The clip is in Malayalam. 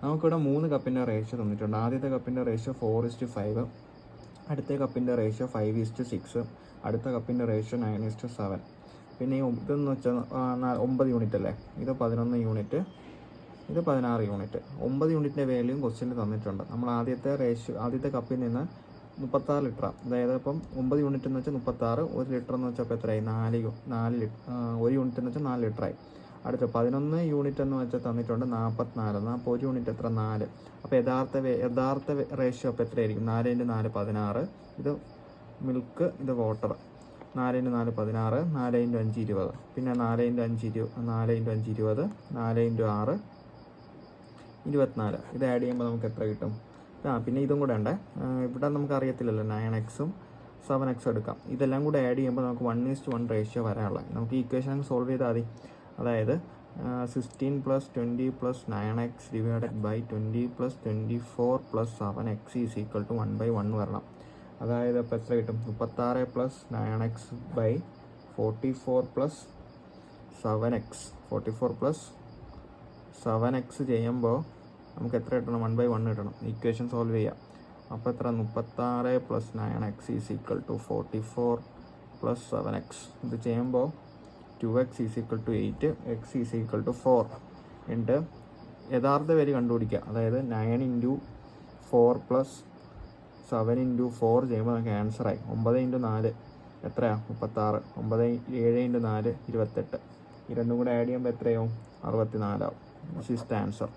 നമുക്കിവിടെ 3 കപ്പിൻ്റെ റേഷ്യോ തന്നിട്ടുണ്ട്. ആദ്യത്തെ കപ്പിൻ്റെ റേഷ്യോ 4:5, അടുത്ത കപ്പിൻ്റെ റേഷ്യോ 5:6, അടുത്ത കപ്പിൻ്റെ റേഷ്യോ 9:7. പിന്നെ ഇതെന്ന് വെച്ചാൽ 9 യൂണിറ്റ് അല്ലേ, ഇത് 11 യൂണിറ്റ്, ഇത് 16 യൂണിറ്റ്. 9 യൂണിറ്റിൻ്റെ വാല്യൂയും ക്വസ്റ്റ്യനിൽ തന്നിട്ടുണ്ട്. നമ്മൾ ആദ്യത്തെ കപ്പിൽ നിന്ന് 36 ലിറ്ററാണ്. അതായത് ഇപ്പം 9 യൂണിറ്റ് എന്ന് വെച്ചാൽ 36, 1 ലിറ്റർ എന്ന് വെച്ചാൽ ഇപ്പോൾ എത്രയായി? 4 1 യൂണിറ്റ് എന്ന് വെച്ചാൽ 4 ലിറ്ററായി. അടുത്ത 11 യൂണിറ്റ് എന്ന് വെച്ചാൽ തന്നിട്ടുണ്ട് 44. അപ്പോൾ 1 യൂണിറ്റ് എത്ര? 4. അപ്പോൾ യഥാർത്ഥ റേഷ്യോ അപ്പോൾ എത്രയായിരിക്കും? 4 × 4 16. ഇത് മിൽക്ക്, ഇത് വാട്ടർ. 4 × 4 16, 4 × 5 20. പിന്നെ 4 × 5 20, 4 × 5 20, 4 × 6 24. ഇത് ആഡ് ചെയ്യുമ്പോൾ നമുക്ക് എത്ര കിട്ടും? പിന്നെ ഇതും കൂടെ ഉണ്ട്. ഇവിടെ നമുക്ക് അറിയത്തില്ലല്ലോ, 9x-ഉം 7x എടുക്കാം. ഇതെല്ലാം കൂടെ ആഡ് ചെയ്യുമ്പോൾ നമുക്ക് 1:1 റേഷ്യോ വരാനുള്ളത്. നമുക്ക് ഈ ഇക്വേഷൻ സോൾവ് ചെയ്താൽ മതി. അതായത് 16 + 20 + 9x / 20 + 24 + 7x = 1/1 വരണം. അതായത് ഇപ്പോൾ എത്ര കിട്ടും? 36 + 9x / 44 + 7x. 44 + 7x ചെയ്യുമ്പോൾ നമുക്ക് എത്ര കിട്ടണം? 1/1 കിട്ടണം. ഇക്വേഷൻ സോൾവ് ചെയ്യാം. അപ്പോൾ എത്ര? 36 + 9x = 44 + 7x. ഇത് ചെയ്യുമ്പോൾ 2x = 8, x = 4. എന്നിട്ട് യഥാർത്ഥ വാല്യൂ കണ്ടുപിടിക്കുക. അതായത് 9 × 4 + 7 × 4 ചെയ്യുമ്പോൾ നമുക്ക് ആൻസറായി 9 × 4 എത്രയാണ്? 36. 7 × 4 28. ഈ രണ്ടും കൂടെ ആഡ് ചെയ്യുമ്പോൾ എത്രയാവും? 64 ആവും. This is the answer.